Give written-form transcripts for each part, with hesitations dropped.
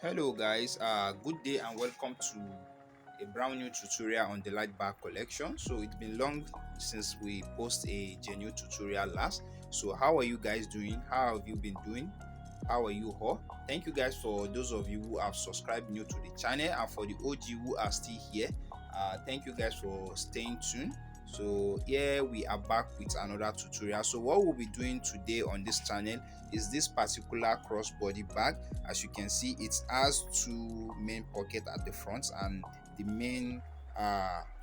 Hello guys, good day and welcome to a brand new tutorial on the light bar collection. So it's been long since we post a genuine tutorial last. So how are you guys doing? How have you been doing? How are you all? Thank you guys for those of you who have subscribed new to the channel, and for the OG who are still here, thank you guys for staying tuned. So here we are back with another tutorial. So what we'll be doing today on this channel is this particular crossbody bag. As you can see, it has two main pockets at the front and the main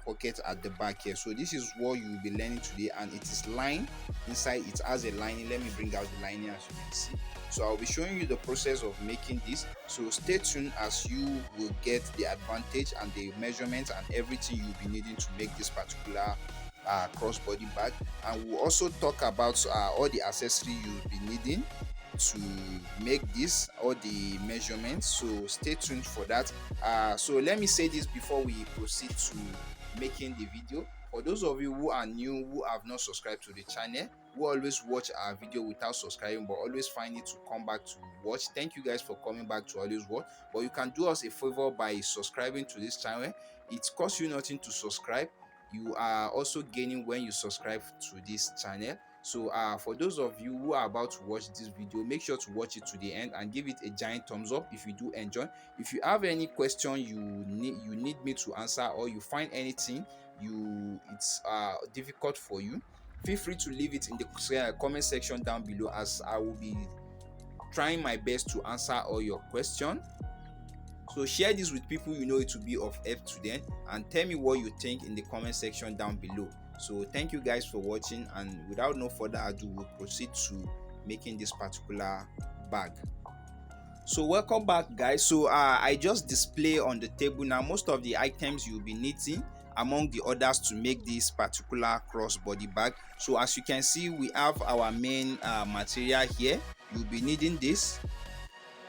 pocket at the back here. So this is what you will be learning today, and it is lined inside. It has a lining. Let me bring out the lining. As you can see, so I'll be showing you the process of making this. So stay tuned, as you will get the advantage and the measurements and everything you'll be needing to make this particular crossbody bag. And we'll also talk about all the accessories you'll be needing to make this, all the measurements. So stay tuned for that. So let me say this before we proceed to making the video. For those of you who are new, who have not subscribed to the channel, who always watch our video without subscribing but always find it to come back to watch, thank you guys for coming back to always watch. But you can do us a favor by subscribing to this channel. It costs you nothing to subscribe. You are also gaining when you subscribe to this channel. So for those of you who are about to watch this video, make sure to watch it to the end and give it a giant thumbs up if you do enjoy. If you have any question you need me to answer, or you find anything it's difficult for you, feel free to leave it in the comment section down below, as I will be trying my best to answer all your questions. So share this with people you know it will be of help to them, and tell me what you think in the comment section down below. So thank you guys for watching, and without no further ado, we'll proceed to making this particular bag. So welcome back guys. So I just display on the table now most of the items you'll be needing among the others to make this particular crossbody bag. So as you can see, we have our main material here. You'll be needing this.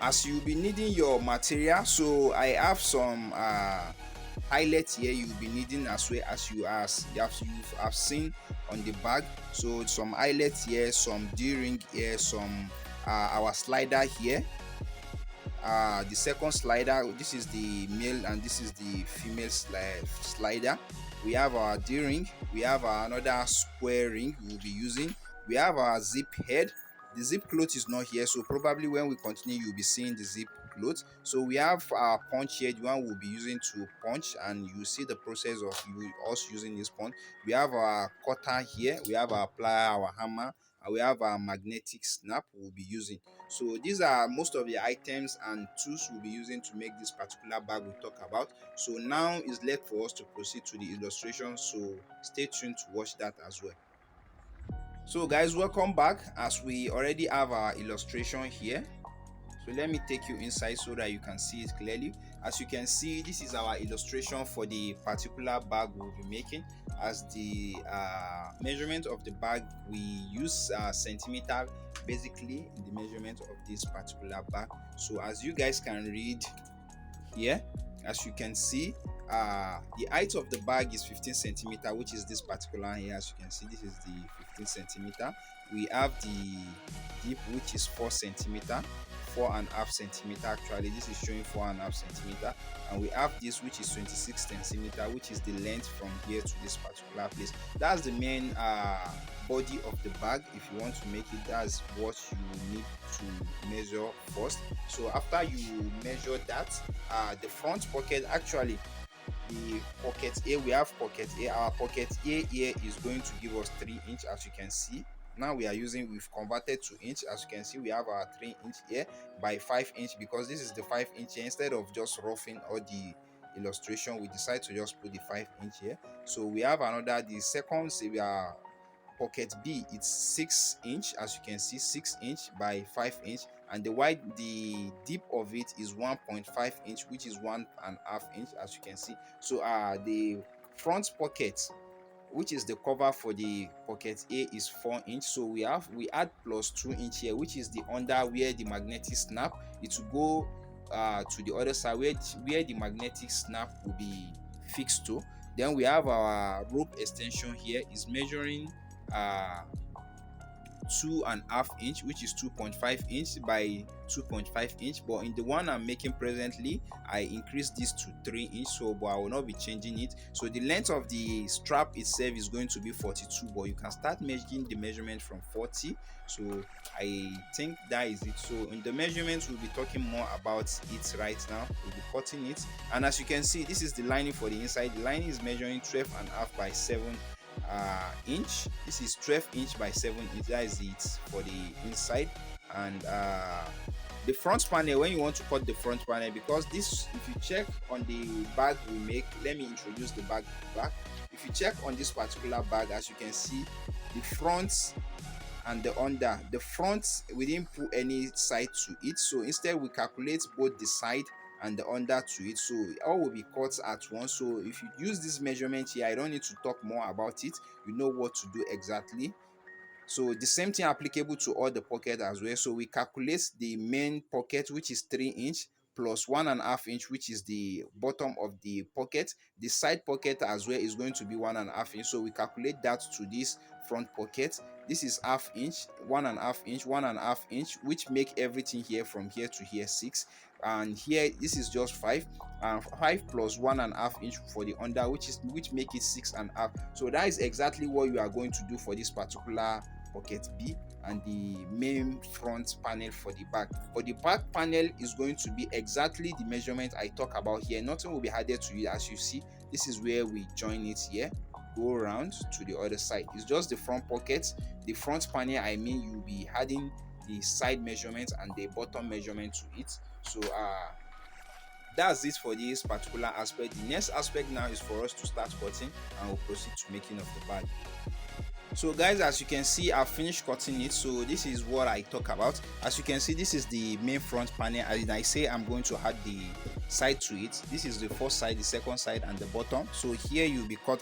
As you'll be needing your material, so I have some highlights here you'll be needing, as well as you have seen on the bag. So some highlights here, some D-ring here, some our slider here, the second slider. This is the male and this is the female slider. We have our D-ring, we have another square ring we'll be using, we have our zip head. The zip cloth is not here, so probably when we continue you'll be seeing the zip cloth. So we have our punch here, the one we'll be using to punch, and you see the process of us using this punch. We have our cutter here, we have our plier, our hammer, and we have our magnetic snap we'll be using. So these are most of the items and tools we'll be using to make this particular bag we talk about. So now is left for us to proceed to the illustration, so stay tuned to watch that as well. So guys, welcome back, as we already have our illustration here. So let me take you inside so that you can see it clearly. As you can see, this is our illustration for the particular bag we'll be making. As the measurement of the bag, we use centimeter basically in the measurement of this particular bag. So as you guys can read here, as you can see, the height of the bag is 15 centimeter, which is this particular here. As you can see, this is the 15 centimeter. We have the deep, which is 4 centimeter, 4.5 centimeter. Actually, this is showing 4.5 centimeter, and we have this, which is 26 centimeter, which is the length from here to this particular place. That's the main body of the bag. If you want to make it, that's what you need to measure first. So after you measure that, the front pocket, actually the pocket A, we have pocket A. Our pocket A here is going to give us 3 inch, as you can see. Now we've converted to inch. As you can see, we have our 3 inch here by 5 inch, because this is the 5 inch here. Instead of just roughing all the illustration, we decide to just put the 5 inch here. So we have another, the second pocket B, it's 6 inch. As you can see, 6 inch by 5 inch, and the deep of it is 1.5 inch, which is 1.5 inch, as you can see. So the front pocket, which is the cover for the pocket A, is 4 inch. So we add plus 2 inch here, which is the under where the magnetic snap, it will go to the other side where the magnetic snap will be fixed to. Then we have our rope extension here, is measuring 2.5 inch, which is 2.5 inch by 2.5 inch. But in the one I'm making presently, I increased this to 3 inch, so but I will not be changing it. So the length of the strap itself is going to be 42, but you can start making the measurement from 40. So I think that is it. So in the measurements, we'll be talking more about it right now. We'll be cutting it, and as you can see, this is the lining for the inside. The lining is measuring 12.5 by 7 inch. This is 12 inch by 7 inch. That is it for the inside. And the front panel, when you want to cut the front panel, because this, if you check on the bag we make, let me introduce the bag back. If you check on this particular bag, as you can see, the front and the under, the front we didn't put any side to it, so instead we calculate both the side and the under to it, so all will be cut at once. So if you use this measurement here, I don't need to talk more about it, you know what to do exactly. So the same thing applicable to all the pocket as well. So we calculate the main pocket, which is 3 inch, plus 1.5 inch, which is the bottom of the pocket. The side pocket as well is going to be 1.5 inch. So we calculate that to this front pocket. This is half inch, 1.5 inch, 1.5 inch, which make everything here from here to here 6. And here this is just 5. 5 plus 1.5 inch for the under, which make it 6.5. So that is exactly what you are going to do for this particular pocket B and the main front panel for the back. For the back panel is going to be exactly the measurement I talk about here. Nothing will be added to it. As you see, this is where we join it here, go around to the other side. It's just the front pocket. The front panel, I mean, you'll be adding the side measurement and the bottom measurement to it. So that's it for this particular aspect. The next aspect now is for us to start cutting, and we'll proceed to making of the bag. So guys, as you can see, I've finished cutting it. So this is what I talk about. As you can see, this is the main front panel, and I say I'm going to add the side to it. This is the first side, the second side, and the bottom. So here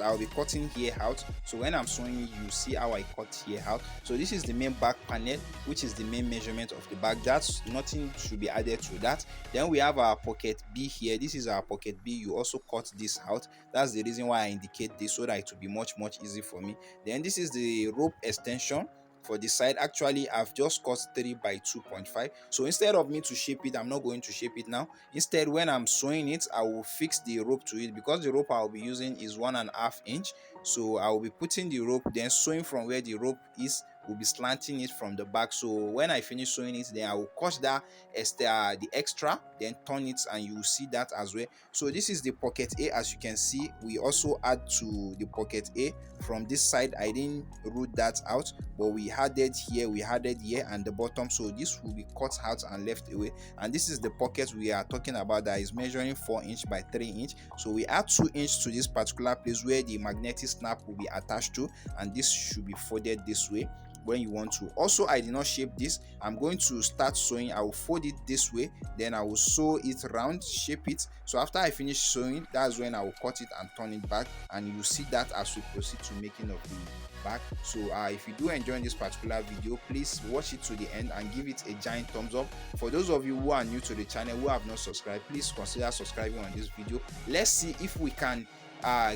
I'll be cutting here out. So when I'm sewing, you see how I cut here out. So this is the main back panel, which is the main measurement of the bag. That's nothing should be added to that. Then we have our pocket B here. This is our pocket B. You also cut this out. That's the reason why I indicate this, so that it will be much easy for me. Then this is the rope extension for the side. Actually, I've just cut 3 by 2.5. So instead of me to shape it, I'm not going to shape it now. Instead, when I'm sewing it, I will fix the rope to it, because the rope I'll be using is 1.5 inch. So I will be putting the rope, then sewing from where the rope is. Will be slanting it from the back. So when I finish sewing it, then I will cut that the extra, then turn it, and you will see that as well. So this is the pocket A. As you can see, we also add to the pocket A from this side. I didn't root that out, but we added here, and the bottom. So this will be cut out and left away. And this is the pocket we are talking about, that is measuring 4 inch by 3 inch. So we add 2 inch to this particular place where the magnetic snap will be attached to, and this should be folded this way when you want to. Also, I did not shape this. I'm going to start sewing. I will fold it this way, then I will sew it round, shape it. So after I finish sewing, that's when I will cut it and turn it back, and you see that as we proceed to making of the back. So if you do enjoy this particular video, please watch it to the end and give it a giant thumbs up. For those of you who are new to the channel, who have not subscribed, please consider subscribing on this video. Let's see if we can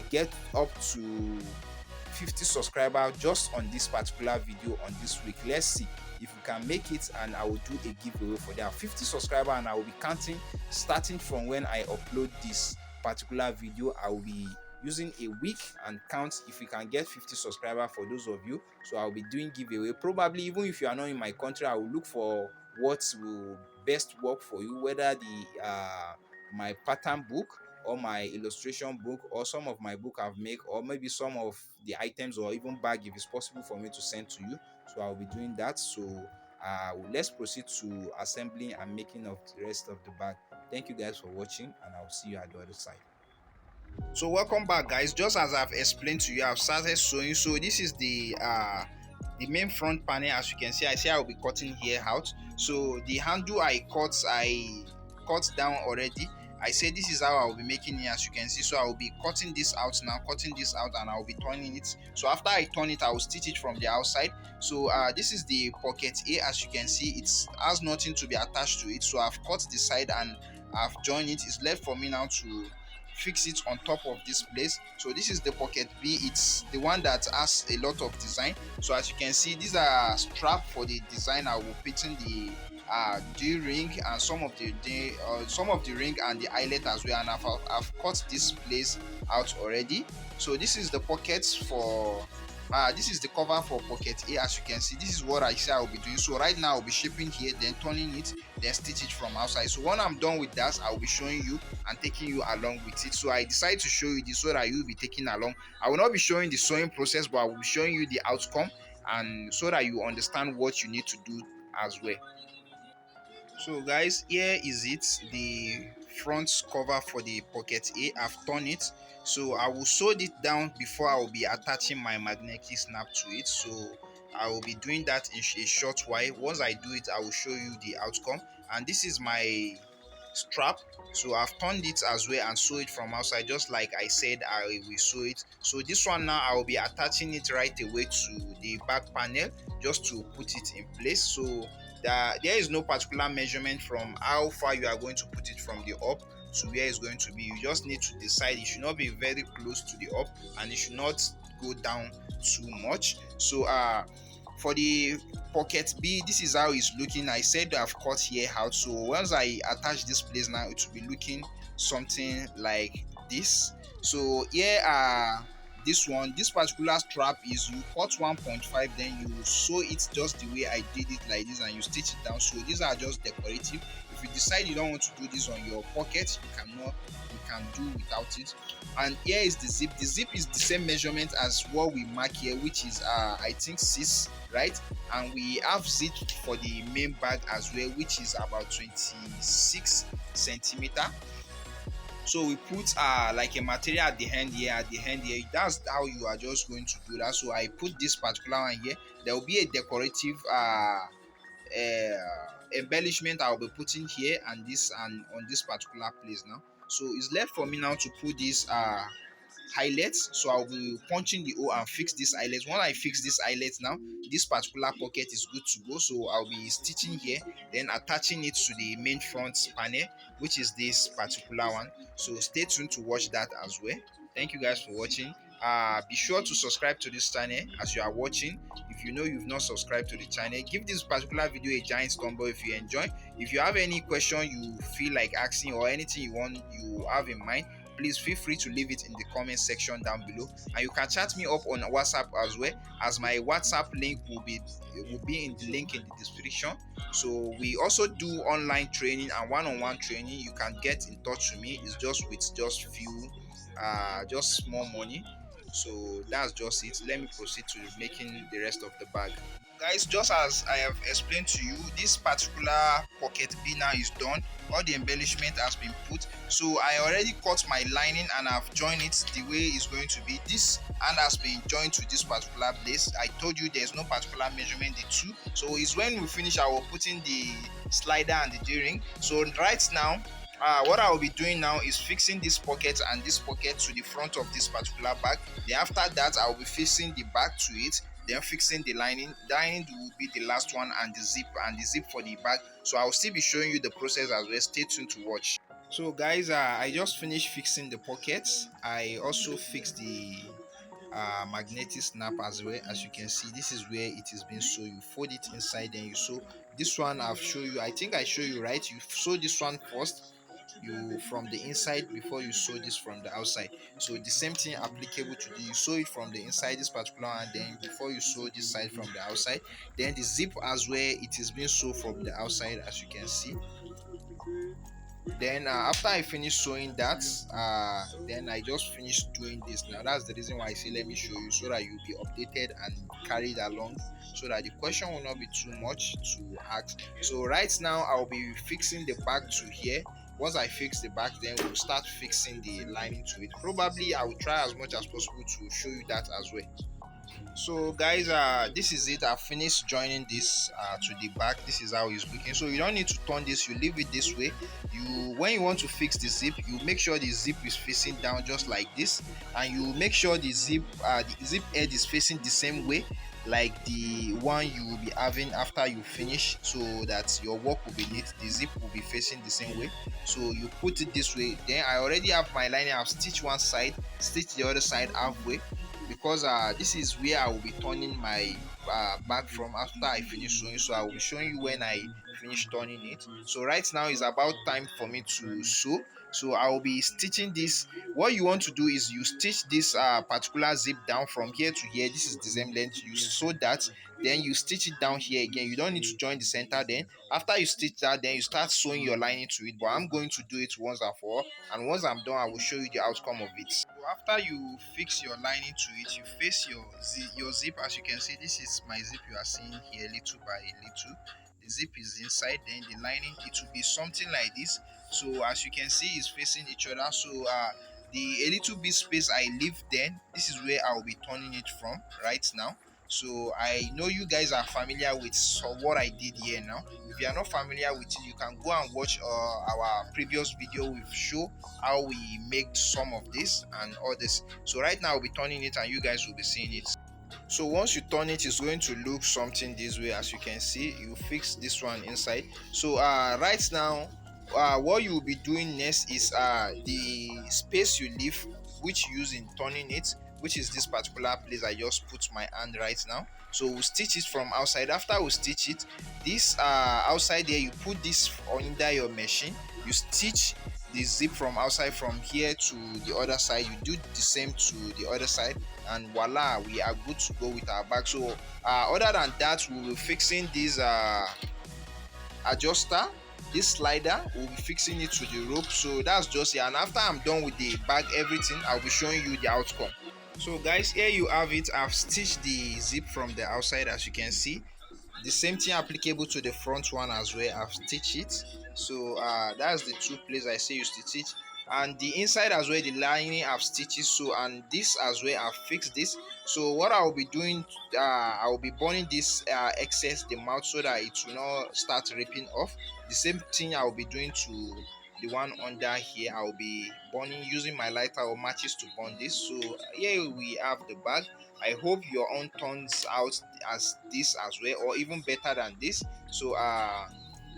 get up to 50 subscribers just on this particular video on this week. Let's see if we can make it, and I will do a giveaway for that 50 subscribers, and I will be counting starting from when I upload this particular video. I will be using a week and count if we can get 50 subscribers for those of you. So I'll be doing giveaway. Probably even if you are not in my country, I will look for what will best work for you, whether the my pattern book or my illustration book, or some of my book I've made, or maybe some of the items, or even bag if it's possible for me to send to you. So I'll be doing that. So let's proceed to assembling and making of the rest of the bag. Thank you guys for watching, and I'll see you at the other side. So welcome back, guys. Just as I've explained to you, I've started sewing. So this is the main front panel. As you can see, I will be cutting here out. So the handle I cut down already. I said this is how I will be making it, as you can see. So I will be cutting this out now, and I will be turning it. So after I turn it, I will stitch it from the outside. So this is the pocket A. As you can see, it has nothing to be attached to it. So I've cut the side and I've joined it. It's left for me now to fix it on top of this place. So this is the pocket B. It's the one that has a lot of design. So as you can see, these are strap for the design. I will put in the D ring and some of the ring and the eyelet as well, and I've cut this place out already. So this is the pockets for this is the cover for pocket A. As you can see, this is what I say I'll be doing. So right now I'll be shaping here, then turning it, then stitch it from outside. So when I'm done with that, I'll be showing you and taking you along with it. So I decided to show you this so that you'll be taking along. I will not be showing the sewing process, but I will be showing you the outcome, and so that you understand what you need to do as well. So guys, here is it, the front cover for the pocket A. I've torn it, so I will sew it down before I will be attaching my magnetic snap to it. So I will be doing that in a short while. Once I do it, I will show you the outcome. And this is my strap. So I've turned it as well and sew it from outside, just like I said I will sew it. So this one now I will be attaching it right away to the back panel, just to put it in place. So there is no particular measurement from how far you are going to put it from the up to where it's going to be. You just need to decide. It should not be very close to the up, and it should not go down too much. So for the pocket B, this is how it's looking. I said I've cut here out, so once I attach this place now, it will be looking something like this. So here this particular strap is, you cut 1.5, then you sew it just the way I did it, like this, and you stitch it down. So these are just decorative. If you decide you don't want to do this on your pocket, you can do without it. And here is the zip. The zip is the same measurement as what we mark here, which is I think 6, right? And we have zip for the main bag as well, which is about 26 centimeter. So we put like a material at the end here, that's how you are just going to do that. So I put this particular one here. There will be a decorative embellishment I'll be putting here, and this, and on this particular place now. So it's left for me now to put this eyelets. So I'll be punching the hole and fix this eyelet. When I fix this eyelet now, this particular pocket is good to go. So I'll be stitching here, then attaching it to the main front panel, which is this particular one. So stay tuned to watch that as well. Thank you guys for watching. Be sure to subscribe to this channel as you are watching. If you know you've not subscribed to the channel, give this particular video a giant thumb up if you enjoy. If you have any question you feel like asking, or anything you have in mind, please feel free to leave it in the comment section down below. And you can chat me up on WhatsApp as well, as my WhatsApp link will be in the link in the description. So we also do online training and one-on-one training. You can get in touch with me. It's just with just small money. So that's just it. Let me proceed to making the rest of the bag. Guys, just as I have explained to you, this particular pocket B now is done. All the embellishment has been put. So I already cut my lining and I've joined it the way it's going to be. This hand has been joined to this particular place. I told you there's no particular measurement, the two. So it's when we finish, I will put in the slider and the D-ring. So right now, what I will be doing now is fixing this pocket and this pocket to the front of this particular bag. Then after that, I will be fixing the back to it, then fixing the lining. The lining will be the last one, and the zip for the bag. So I will still be showing you the process as well. Stay tuned to watch. So guys, I just finished fixing the pockets. I also fixed the magnetic snap as well. As you can see, this is where it is being sewn. You fold it inside, then you sew. This one I've shown you, I think I show you, right? You sew this one first, you from the inside, before you sew this from the outside. So the same thing applicable to you sew it from the inside, this particular one, then before you sew this side from the outside. Then the zip as well, it is being sewn from the outside, as you can see. Then after I finish sewing that, then I just finished doing this. Now that's the reason why I say let me show you, so that you'll be updated and carried along, so that the question will not be too much to ask. So right now I'll be fixing the back to here. Once I fix the back, then we'll start fixing the lining to it. Probably I will try as much as possible to show you that as well. So guys, this is it. I've finished joining this to the back. This is how it's looking. So you don't need to turn this, you leave it this way. When you want to fix the zip, you make sure the zip is facing down just like this, and you make sure the zip head is facing the same way. like the one you will be having after you finish, so that your work will be neat. The zip will be facing the same way. So you put it this way. Then I already have my lining. I've stitched one side, stitch the other side halfway, because this is where I will be turning my bag from after I finish sewing. So I will be showing you when I finish turning it. So right now is about time for me to sew. So I will be stitching this. What you want to do is you stitch this particular zip down from here to here. This is the same length. You sew that, then you stitch it down here again. You don't need to join the center. Then after you stitch that, then you start sewing your lining to it. But I'm going to do it once and for all, and once I'm done, I will show you the outcome of it. So after you fix your lining to it, you face your zip. As you can see, this is my zip you are seeing here, little by little. The zip is inside, then the lining, it will be something like this. So as you can see, it's facing each other. So the a little bit space I leave, then this is where I will be turning it from right now. So I know you guys are familiar with what I did here now. If you are not familiar with it, you can go and watch our previous video. We've show how we make some of this and all this. So right now I'll be turning it and you guys will be seeing it. So once you turn it, it's going to look something this way. As you can see, you fix this one inside. So right now, what you will be doing next is the space you leave, which you use in turning it, which is this particular place I just put my hand right now. So we'll stitch it from outside. After we stitch it, this outside there, you put this under your machine. You stitch the zip from outside from here to the other side. You do the same to the other side, and voila, we are good to go with our bag. So other than that, we will be fixing this adjuster, this slider. We'll be fixing it to the rope. So that's just it. And after I'm done with the bag, everything, I'll be showing you the outcome. So guys, here you have it. I've stitched the zip from the outside, as you can see. The same thing applicable to the front one as well. I've stitched it. So that's the two places I say you stitch it, and the inside as well, the lining I've stitched it. So and this as well, I've fixed this. So what I will be doing, I will be burning this excess, the mouth, so that it will not start ripping off. The same thing I will be doing to the one under here. I will be burning using my lighter or matches to burn this. So here we have the bag. I hope your own turns out as this as well, or even better than this. So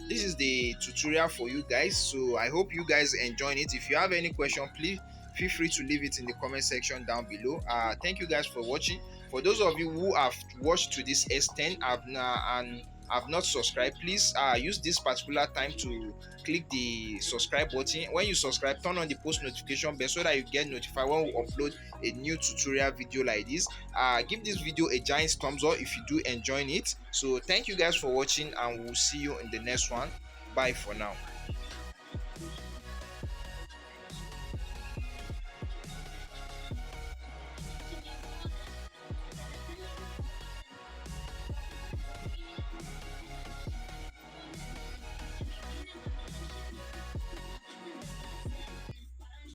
this is the tutorial for you guys. So I hope you guys enjoying it. If you have any question, please feel free to leave it in the comment section down below. Thank you guys for watching. For those of you who have watched to this extent and have not subscribed, please use this particular time to click the subscribe button. When you subscribe, turn on the post notification bell so that you get notified when we upload a new tutorial video like this. Give this video a giant thumbs up if you do enjoy it. So thank you guys for watching, and we'll see you in the next one. Bye for now.